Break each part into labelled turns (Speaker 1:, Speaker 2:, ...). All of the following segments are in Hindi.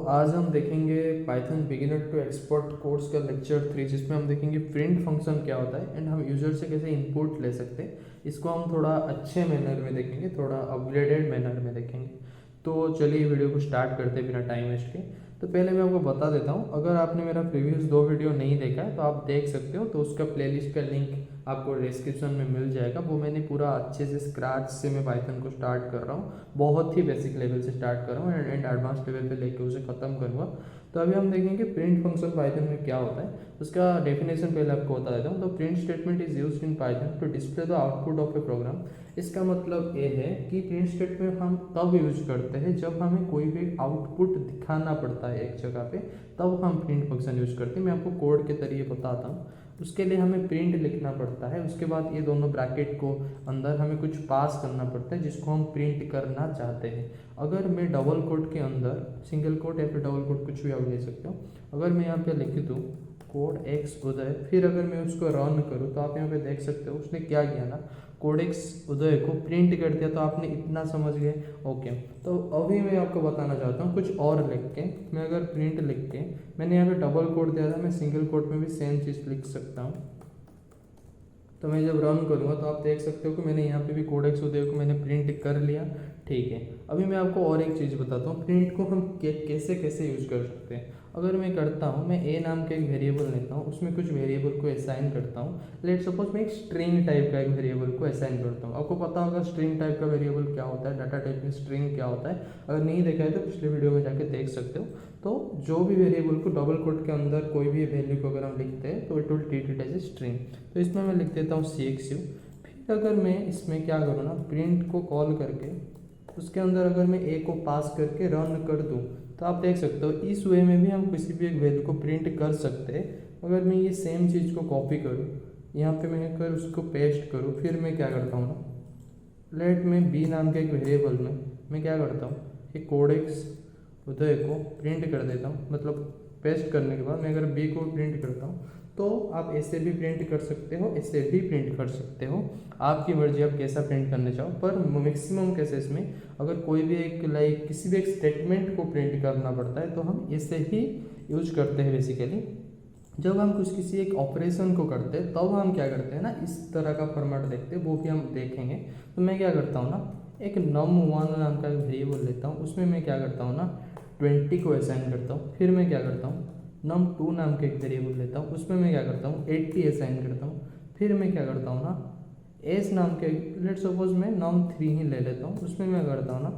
Speaker 1: आज हम देखेंगे Python beginner to expert course का लेक्चर 3, जिसमें हम देखेंगे प्रिंट फंक्शन क्या होता है एंड हम यूजर से कैसे इनपुट ले सकते हैं। इसको हम थोड़ा अच्छे मैनर में देखेंगे, थोड़ा अपग्रेडेड मैनर में देखेंगे। तो चलिए वीडियो को स्टार्ट करते हैं बिना टाइम वेस्ट के। तो पहले मैं आपको बता देता हूँ, अगर आपने मेरा प्रीवियस 2 वीडियो नहीं देखा है तो आप देख सकते हो, तो उसका प्लेलिस्ट का लिंक आपको डिस्क्रिप्शन में मिल जाएगा। वो मैंने पूरा अच्छे से स्क्रैच से मैं पाइथन को स्टार्ट कर रहा हूँ, बहुत ही बेसिक लेवल से स्टार्ट कर रहा हूँ एंड एडवांस लेवल पे लेके उसे ख़त्म करूँगा। तो अभी हम देखेंगे प्रिंट फंक्शन पाइथन में क्या होता है, उसका डेफिनेशन पहले आपको बता देता हूँ। तो print statement is used in Python to display the output of a program. इसका मतलब ये है कि प्रिंट स्टेटमेंट हम तब यूज करते हैं जब हमें कोई भी आउटपुट दिखाना पड़ता है एक जगह पे, तब हम प्रिंट फंक्शन यूज करते हैं। मैं आपको कोड के तरीके बताता हूँ। उसके लिए हमें प्रिंट लिखना पड़ता है, उसके बाद ये दोनों ब्रैकेट को अंदर हमें कुछ पास करना पड़ता है जिसको हम प्रिंट करना चाहते हैं। अगर मैं डबल कोट के अंदर सिंगल कोट या फिर डबल कोट कुछ भी आप ले सकते हो, अगर मैं यहाँ पे लिख दूँ कोड एक्स उदय, फिर अगर मैं उसको रन करूँ तो आप यहाँ पे देख सकते हो उसने क्या किया ना, कोड एक्स उदय को प्रिंट कर दिया। तो आपने इतना समझ गए। ओके, तो अभी मैं आपको बताना चाहता हूँ कुछ और लिख के। मैं अगर प्रिंट लिख के मैंने यहाँ पे डबल कोड दिया था, मैं सिंगल कोड में भी सेम चीज़ लिख सकता हूँ। तो मैं जब रन करूँगा तो आप देख सकते हो कि मैंने यहाँ पे भी कोड एक्स उदय को मैंने प्रिंट कर लिया। ठीक है, अभी मैं आपको और एक चीज़ बताता हूँ, प्रिंट को हम कैसे कैसे यूज कर सकते हैं। अगर मैं करता हूँ, मैं ए नाम का एक वेरिएबल लेता हूँ, उसमें कुछ वेरिएबल को असाइन करता हूँ। लेट सपोज मैं एक स्ट्रिंग टाइप का एक वेरिएबल को असाइन करता हूँ। आपको पता होगा स्ट्रिंग टाइप का वेरिएबल क्या होता है, डाटा टाइप में स्ट्रिंग क्या होता है। अगर नहीं देखा है तो पिछले वीडियो में जाके देख सकते हो। तो जो भी वेरिएबल को डबल कोट के अंदर कोई भी वैल्यू को अगर हम लिखते हैं तो it will treat it as a string. तो इसमें मैं लिख देता हूँ CXU। फिर अगर मैं इसमें क्या करूँ ना, प्रिंट को कॉल करके उसके अंदर अगर मैं ए को पास करके रन कर दूँ तो आप देख सकते हो इस वे में भी हम किसी भी एक वैल्यू को प्रिंट कर सकते हैं। अगर मैं ये सेम चीज़ को कॉपी करूँ, यहाँ पे मैं अगर उसको पेस्ट करूँ, फिर मैं क्या करता हूँ ना, लेट में बी नाम के एक वेरिएबल में मैं क्या करता हूँ, एक कोड एक्स उदय को प्रिंट कर देता हूँ। मतलब पेस्ट करने के बाद मैं अगर बी को प्रिंट करता हूँ तो आप ऐसे भी प्रिंट कर सकते हो, ऐसे भी प्रिंट कर सकते हो, आपकी मर्जी आप कैसा प्रिंट करना चाहो। पर मैक्सिमम केसेस में अगर कोई भी एक किसी भी एक स्टेटमेंट को प्रिंट करना पड़ता है तो हम ऐसे ही यूज करते हैं बेसिकली। जब हम किसी एक ऑपरेशन को करते हैं तब हम क्या करते हैं ना, इस तरह का फॉर्मेट देखते हैं, वो भी हम देखेंगे। तो मैं क्या करता हूँ ना, एक num1 नाम का एक वेरिएबल लेता हूँ, उसमें मैं क्या करता हूँ ना 20 को असाइन करता हूँ। फिर मैं क्या करता हूँ num2 नाम का एक वेरिएबल लेता हूँ, उसमें मैं क्या करता हूँ 80 असाइन करता हूँ। फिर मैं क्या करता हूँ ना एस नाम के, लेट सपोज मैं num3 ही ले लेता हूँ, उसमें मैं करता हूँ ना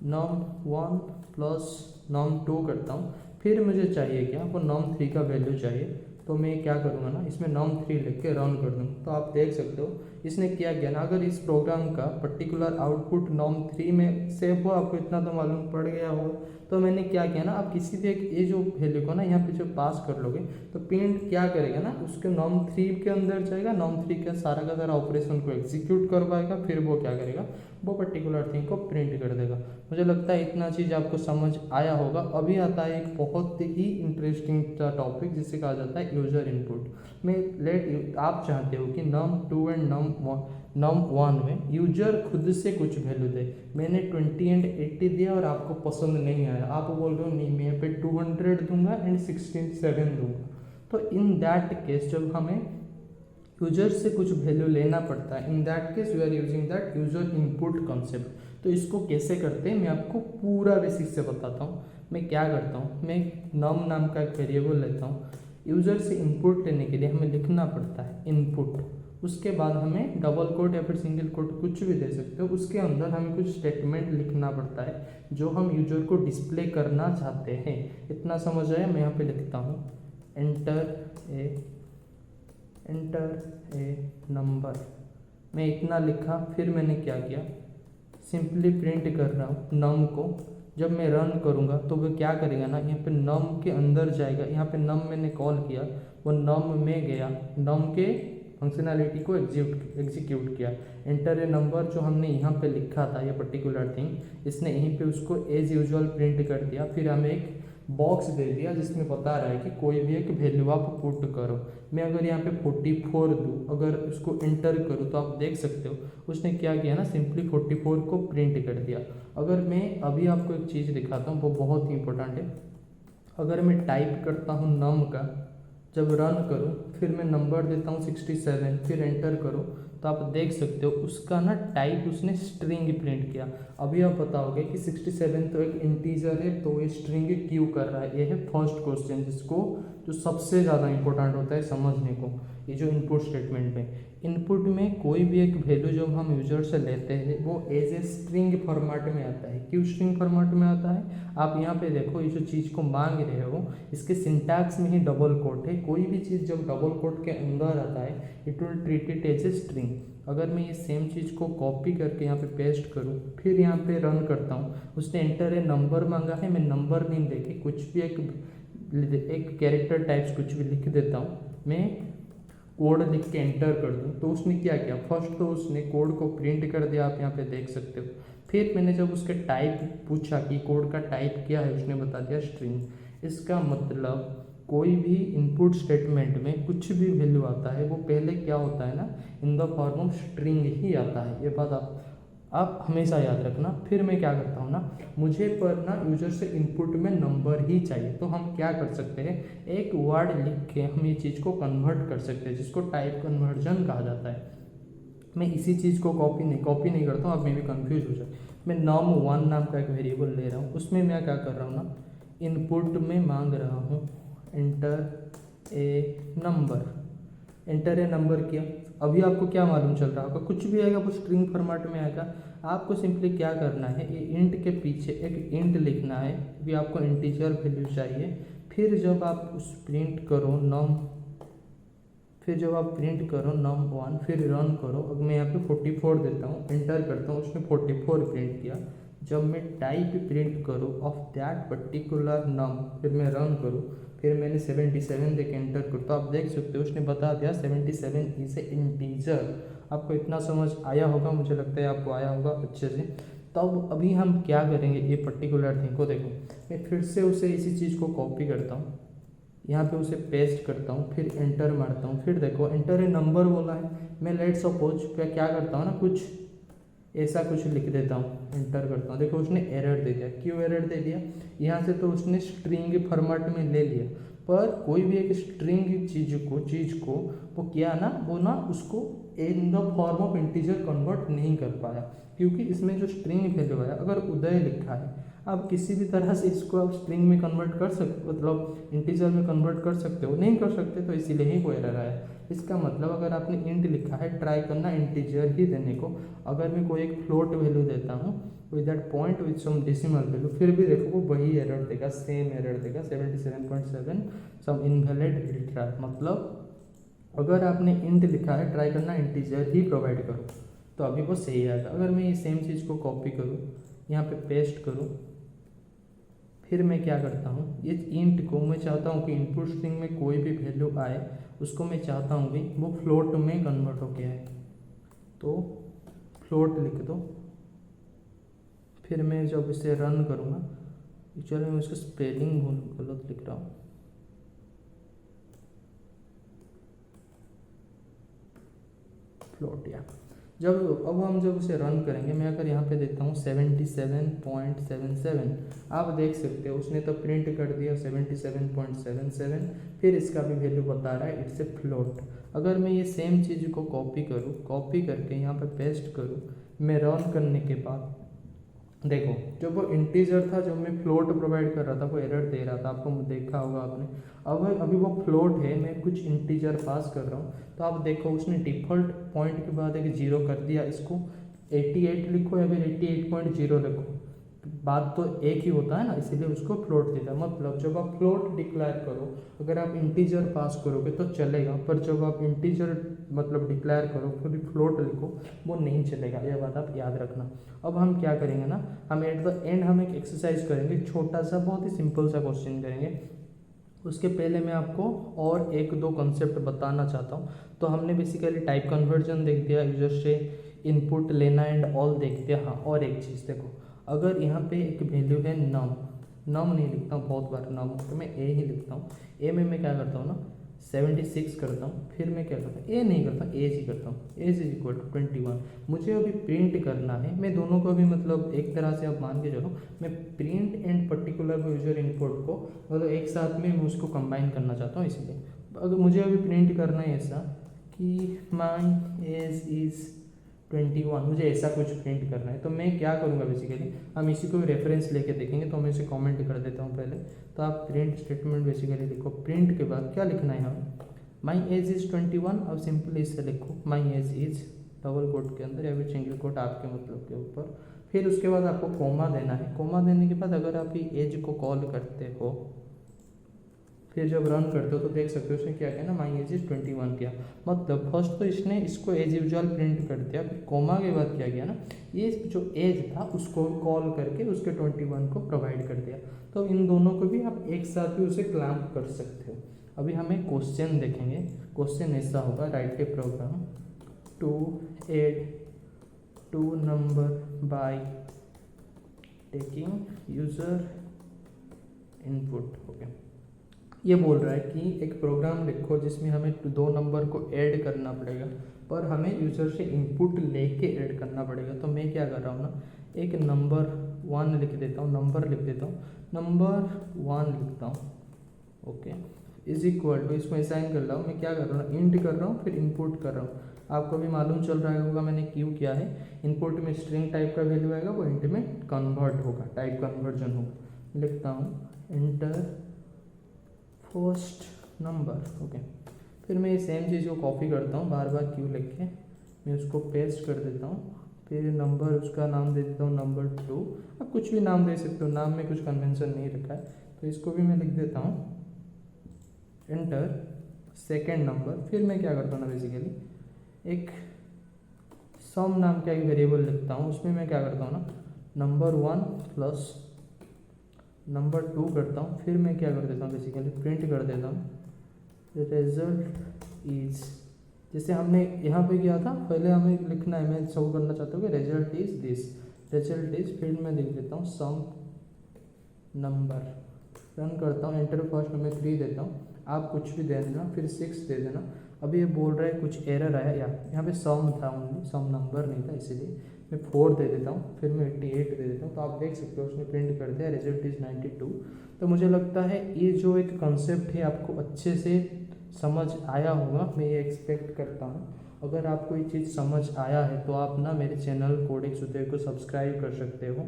Speaker 1: num1 प्लस num2 करता हूँ। फिर मुझे चाहिए क्या, वो num3 का वैल्यू चाहिए। तो मैं क्या करूँगा ना, इसमें num3 लिख के रन कर दूँ। तो आप देख सकते हो इसने क्या किया ना, अगर इस प्रोग्राम का पर्टिकुलर आउटपुट num3 में सेव हो, आपको इतना तो मालूम पड़ गया हो। तो मैंने क्या किया ना, आप किसी भी एक ये जो वैल्यू को ना यहाँ पे जो पास कर लोगे तो प्रिंट क्या करेगा ना, उसके num3 के अंदर जाएगा, num3 का सारा ऑपरेशन को एग्जीक्यूट करवाएगा, फिर वो क्या करेगा, वो पर्टिकुलर थिंग को प्रिंट कर देगा। मुझे लगता है इतना चीज़ आपको समझ आया होगा। अभी आता है एक बहुत ही इंटरेस्टिंग टॉपिक जिसे कहा जाता है यूजर इनपुट में। आप चाहते हो कि num2 एंड num1 में यूजर खुद से कुछ वैल्यू दे। मैंने 20 एंड 80 दिया और आपको पसंद नहीं आया, आप बोल रहे हो नहीं मैं यहाँ पे 200 दूंगा एंड 67 दूंगा। तो इन दैट केस जब हमें यूजर से कुछ वैल्यू लेना पड़ता है, in that case we are using that user input concept. तो इसको कैसे करते हैं मैं आपको पूरा बेसिक से बताता हूँ। मैं क्या करता हूँ, मैं num नाम का एक वेरिएबल लेता हूँ। यूजर से इनपुट लेने के लिए हमें लिखना पड़ता है इनपुट, उसके बाद हमें डबल कोट या फिर सिंगल कोट कुछ भी दे सकते हो, उसके अंदर हमें कुछ स्टेटमेंट लिखना पड़ता है जो हम यूजर को डिस्प्ले करना चाहते हैं। इतना समझ आया। मैं यहाँ पे लिखता हूँ एंटर ए नंबर। मैं इतना लिखा, फिर मैंने क्या किया, सिंपली प्रिंट कर रहा हूँ नम को। जब मैं रन करूँगा तो वो क्या करेगा ना, यहाँ पे नम के अंदर जाएगा। यहाँ पे नम मैंने कॉल किया, वो नम में गया, नम के फंक्शनैलिटी को एग्जीक्यूट किया। एंटर ए नंबर जो हमने यहाँ पे लिखा था ये पर्टिकुलर थिंग, इसने यहीं पे उसको एज यूजुअल प्रिंट कर दिया। फिर हमें एक बॉक्स दे दिया जिसमें बता रहा है कि कोई भी एक वैल्यू आप पुट करो। मैं अगर यहाँ पे 44 दूँ, अगर उसको इंटर करूँ तो आप देख सकते हो उसने क्या किया ना, सिंपली 44 को प्रिंट कर दिया। अगर मैं अभी आपको एक चीज़ दिखाता हूँ, वो बहुत ही इंपॉर्टेंट है। अगर मैं टाइप करता हूँ नम का, जब रन करूँ फिर मैं नंबर देता हूँ 67, फिर एंटर करो, तो आप देख सकते हो उसका ना टाइप उसने स्ट्रिंग प्रिंट किया। अभी आप बताओगे कि 67 तो एक इंटीजर है, तो ये स्ट्रिंग क्यों कर रहा है? ये है फर्स्ट क्वेश्चन, जिसको जो सबसे ज़्यादा इंपॉर्टेंट होता है समझने को। ये जो इनपुट स्टेटमेंट में, इनपुट में कोई भी एक वैल्यू जब हम यूजर से लेते हैं वो एज ए स्ट्रिंग फॉर्मेट में आता है। क्यों स्ट्रिंग फॉर्मेट में आता है? आप यहाँ पे देखो, ये जो चीज़ को मांग रहे हो इसके सिंटैक्स में ही डबल कोट है। कोई भी चीज़ जब डबल कोट के अंदर आता है it will treat it as a string. अगर मैं ये सेम चीज़ को कॉपी करके यहाँ पे पेस्ट करूँ, फिर यहाँ पे रन करता हूँ, उसने एंटर ए नंबर मांगा है, मैं नंबर नहीं देके कुछ भी एक कैरेक्टर टाइप्स कुछ भी लिख देता हूँ, मैं कोड लिख के एंटर कर दूँ, तो उसने क्या किया? फर्स्ट तो उसने कोड को प्रिंट कर दिया, आप यहाँ पे देख सकते हो। फिर मैंने जब उसके टाइप पूछा कि कोड का टाइप क्या है, उसने बता दिया स्ट्रिंग। इसका मतलब कोई भी इनपुट स्टेटमेंट में कुछ भी वैल्यू आता है वो पहले क्या होता है ना, in the form of string ही आता है। ये बात आप हमेशा याद रखना। फिर मैं क्या करता हूँ ना, मुझे पर ना यूजर से इनपुट में नंबर ही चाहिए, तो हम क्या कर सकते हैं, एक वर्ड लिख के हम ये चीज़ को कन्वर्ट कर सकते हैं, जिसको टाइप कन्वर्जन कहा जाता है। मैं इसी चीज़ को कॉपी नहीं करता हूँ, आप में भी कन्फ्यूज हो जाए। मैं num1 नाम का एक वेरिएबल ले रहा हूँ, उसमें मैं क्या कर रहा हूँ ना, इनपुट में मांग रहा हूँ enter a number. Enter a number किया, अभी आपको क्या मालूम चल रहा होगा, कुछ भी आएगा वो स्ट्रिंग फॉर्मेट में आएगा। आपको सिंपली क्या करना है, ये इंट के पीछे एक इंट लिखना है, भी आपको इंटीजर वैल्यू चाहिए। फिर जब आप उस प्रिंट करो नम, फिर जब आप प्रिंट करो num1, फिर रन करो। अब मैं यहाँ पे 44 देता हूँ, एंटर करता हूँ, उसने 44 प्रिंट किया। जब मैं टाइप प्रिंट करूँ ऑफ दैट पर्टिकुलर नम, फिर मैं रन करूँ, फिर मैंने 77 देके एंटर करूँ, तो आप देख सकते हो उसने बता दिया 77 इज ए इंटीजर। आपको इतना समझ आया होगा, मुझे लगता है आपको आया होगा अच्छे से। तब अभी हम क्या करेंगे, ये पर्टिकुलर थिंग को देखो, मैं फिर से उसे इसी चीज़ को कॉपी करता हूँ, यहाँ पे उसे पेस्ट करता हूँ, फिर एंटर मारता हूँ। फिर देखो एंटर ए नंबर बोला है, मैं लेट सपोज क्या करता हूँ ना, कुछ ऐसा कुछ लिख देता हूँ, एंटर करता हूँ। देखो उसने एरर दे दिया। क्यों एरर दे दिया? यहाँ से तो उसने स्ट्रिंग फॉर्मेट में ले लिया, पर कोई भी एक स्ट्रिंग चीज़ को वो किया ना, वो ना उसको इन the form of integer convert नहीं कर पाया, क्योंकि इसमें जो स्ट्रिंग वैल्यू आया, अगर उदय लिखा है, आप किसी भी तरह से इसको आप स्ट्रिंग में कन्वर्ट कर सकते, मतलब इंटीजर में कन्वर्ट कर सकते हो, नहीं कर सकते, तो इसीलिए ही वो एरर आया। इसका मतलब अगर आपने इंट लिखा है, ट्राई करना इंटीजर ही देने को। अगर मैं कोई एक फ्लोट वैल्यू देता हूँ with that point with some decimal value, फिर भी देखो वो वही एरर देगा, सेम एरर देगा 77.7 सम इनवैलिड रिट्राई। मतलब अगर आपने इंट लिखा है, ट्राई करना इंटीजर ही प्रोवाइड करो, तो अभी वो सही आएगा। अगर मैं ये सेम चीज़ को कॉपी करूँ, यहाँ पे पेस्ट करूँ, फिर मैं क्या करता हूँ, ये इंट को मैं चाहता हूँ कि इनपुट स्ट्रिंग में कोई भी वैल्यू आए उसको मैं चाहता हूँ कि वो फ्लोट में कन्वर्ट हो गया है, तो फ्लोट लिख दो। फिर मैं जब इसे रन करूँगा, चलो मैं उसका स्पेलिंग गलत लिख रहा हूँ, फ्लोट या अब हम जब उसे रन करेंगे, मैं अगर यहाँ पे देता हूँ 77.77, आप देख सकते हो उसने तो प्रिंट कर दिया 77.77, फिर इसका भी वैल्यू बता रहा है इट्स ए फ्लोट। अगर मैं ये सेम चीज़ को कॉपी करूँ, कॉपी करके यहाँ पे पेस्ट करूँ, मैं रन करने के बाद देखो जब वो इंटीजर था, जब मैं फ्लोट प्रोवाइड कर रहा था वो एरर दे रहा था, आपको देखा होगा आपने। अब अभी वो फ्लोट है, मैं कुछ इंटीजर पास कर रहा हूँ, तो आप देखो उसने डिफ़ॉल्ट पॉइंट के बाद एक 0 कर दिया। इसको 88 लिखो या फिर 88.0 लिखो, बात तो एक ही होता है ना, इसीलिए उसको फ्लोट देता है। मतलब जब आप फ्लोट डिक्लेयर करो, अगर आप इंटीजर पास करोगे तो चलेगा, पर जब आप इंटीजर मतलब डिक्लेयर करो फिर फ्लोट लिखो, वो नहीं चलेगा, यह बात आप याद रखना। अब हम क्या करेंगे ना, हम एट द एंड हम एक एक्सरसाइज करेंगे, छोटा सा बहुत ही सिंपल सा क्वेश्चन करेंगे। उसके पहले मैं आपको और एक दो कॉन्सेप्ट बताना चाहता हूँ। तो हमने बेसिकली टाइप कन्वर्जन देख दिया, यूजर से इनपुट लेना एंड ऑल देख दिया। हाँ, और एक चीज़ देखो, अगर यहाँ पे एक वैल्यू है नम, नम नहीं लिखता हूँ, बहुत बार नम तो मैं ए ही लिखता हूँ। ए में मैं क्या करता हूँ ना 76 करता हूँ, फिर मैं क्या करता हूँ ए नहीं करता, एज ही करता हूँ, एज इज इक्वल टू 21। मुझे अभी प्रिंट करना है, मैं दोनों को अभी मतलब एक तरह से आप मान के चलो, मैं print and particular user input को मतलब एक साथ में मैं उसको कंबाइन करना चाहता हूँ। इसलिए अगर मुझे अभी प्रिंट करना है ऐसा कि माई एज इज़ 21, मुझे ऐसा कुछ प्रिंट करना है, तो मैं क्या करूँगा बेसिकली, हम इसी को रेफरेंस लेके देखेंगे। तो मैं इसे कमेंट कर देता हूँ पहले। तो आप प्रिंट स्टेटमेंट बेसिकली लिखो, प्रिंट के बाद क्या लिखना है हमें, माई एज इज़ 21। अब सिंपली इससे लिखो my age is double quote के अंदर या फिर सिंगल कोट आपके मतलब के ऊपर। फिर उसके बाद आपको कोमा देना है। कोमा देने के बाद अगर आप ये एज को कॉल करते हो, फिर जब रन करते हो तो देख सकते हो उसने क्या किया ना, माई एज इज 21 किया। मतलब फर्स्ट तो इसने इसको एज यूजुअल प्रिंट कर दिया, फिर कोमा के बाद क्या किया ना, ये जो एज था उसको कॉल करके उसके 21 को प्रोवाइड कर दिया। तो इन दोनों को भी आप एक साथ भी उसे क्लैम्प कर सकते हो। अभी हमें क्वेश्चन देखेंगे। क्वेश्चन ऐसा होगा, write a program to add two number by taking user input. Okay, ये बोल रहा है कि एक प्रोग्राम लिखो जिसमें हमें दो नंबर को ऐड करना पड़ेगा, पर हमें यूज़र से इनपुट लेके ऐड करना पड़ेगा। तो मैं क्या कर रहा हूँ ना, एक नंबर 1 लिख देता हूँ, नंबर लिख देता हूँ, नंबर 1 लिखता हूँ। ओके, इज इक्वल टू, इसको असाइन कर रहा हूँ, मैं क्या कर रहा हूँ, इंट कर रहा हूँ, फिर इनपुट कर रहा हूँ। आपको भी मालूम चल रहा होगा मैंने क्यों किया है। इनपुट में स्ट्रिंग टाइप का वैल्यू आएगा, वो इंट में कन्वर्ट होगा, टाइप कन्वर्जन होगा। लिखता हूँ इंटर फर्स्ट नंबर। ओके, फिर मैं ये सेम चीज़ को कॉपी करता हूँ, बार बार क्यों लिख के मैं उसको पेस्ट कर देता हूँ। फिर नंबर, उसका नाम दे देता हूँ नंबर 2। आप कुछ भी नाम दे सकते हो, नाम में कुछ कन्वेंशन नहीं रखा है। तो इसको भी मैं लिख देता हूँ एंटर सेकेंड नंबर। फिर मैं क्या करता हूँ ना, बेसिकली एक सम नाम का एक वेरिएबल लिखता हूँ, उसमें मैं क्या करता हूँ ना, नंबर 1 प्लस नंबर 2 करता हूँ। फिर मैं क्या कर देता हूँ, बेसिकली प्रिंट कर देता हूँ रिजल्ट इज, जैसे हमने यहाँ पे किया था, पहले हमें लिखना है, मैं शो करना चाहता हूँ कि result is this, result is, फिर मैं लिख देता हूँ सम नंबर। रन करता हूँ, एंटर फर्स्ट में 3 देता हूँ, आप कुछ भी दे देना, फिर 6 दे देना। अभी ये बोल रहा है कुछ एरर आया, या यहाँ पे सम था ओनली, सम नंबर नहीं था, इसीलिए मैं 4 दे देता हूँ, फिर मैं 88 दे देता हूँ। तो आप देख सकते हो उसने प्रिंट कर दिया रिजल्ट इज़ 92। तो मुझे लगता है ये जो एक कंसेप्ट है आपको अच्छे से समझ आया होगा, मैं ये एक्सपेक्ट करता हूँ। अगर आपको ये चीज़ समझ आया है तो आप ना मेरे चैनल कोडेक्स उदय को सब्सक्राइब कर सकते हो,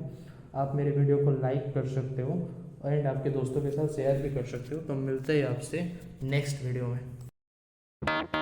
Speaker 1: आप मेरे वीडियो को लाइक कर सकते हो एंड आपके दोस्तों के साथ शेयर भी कर सकते हो। तो मिलते हैं आपसे नेक्स्ट वीडियो में।